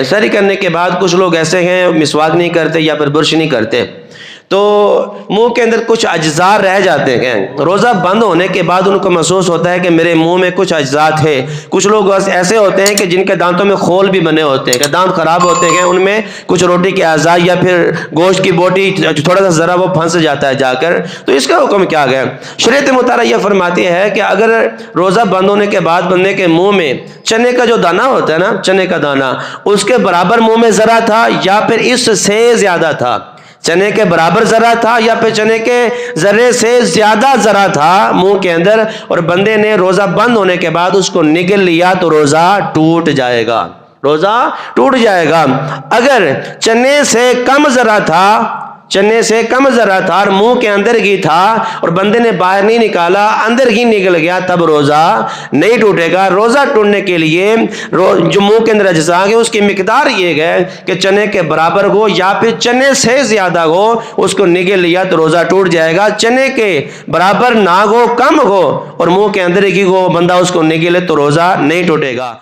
سحری کرنے کے بعد کچھ لوگ ایسے ہیں مسواک نہیں کرتے یا پھر برش نہیں کرتے، تو منہ کے اندر کچھ اجزاء رہ جاتے ہیں۔ روزہ بند ہونے کے بعد ان کو محسوس ہوتا ہے کہ میرے منہ میں کچھ اجزاء تھے۔ کچھ لوگ ایسے ہوتے ہیں کہ جن کے دانتوں میں خول بھی بنے ہوتے ہیں، کہ دانت خراب ہوتے ہیں، ان میں کچھ روٹی کے اعضاء یا پھر گوشت کی بوٹی تھوڑا سا ذرا وہ پھنس جاتا ہے جا کر، تو اس کا حکم کیا گیا؟ شریعت مطالعہ یہ فرماتی ہے کہ اگر روزہ بند ہونے کے بعد بندے کے منہ میں چنے کا جو دانہ ہوتا ہے نا، چنے کا دانہ، اس کے برابر منہ میں ذرا تھا یا پھر اس سے زیادہ تھا، چنے کے برابر ذرا تھا یا پھر چنے کے ذرے سے زیادہ ذرا تھا منہ کے اندر، اور بندے نے روزہ بند ہونے کے بعد اس کو نگل لیا تو روزہ ٹوٹ جائے گا، روزہ ٹوٹ جائے گا۔ اگر چنے سے کم ذرا تھا، چنے سے کم ذرا تھا اور منہ کے اندر ہی تھا اور بندے نے باہر نہیں نکالا، اندر ہی نکل گیا، تب روزہ نہیں ٹوٹے گا۔ روزہ ٹوٹنے کے لیے جو منہ کے اندر اجزاء ہے اس کی مقدار یہ ہے کہ چنے کے برابر ہو یا پھر چنے سے زیادہ ہو، اس کو نگل لیا تو روزہ ٹوٹ جائے گا۔ چنے کے برابر نہ ہو، کم ہو اور منہ کے اندر ہی ہو، بندہ اس کو نگلے تو روزہ نہیں ٹوٹے گا۔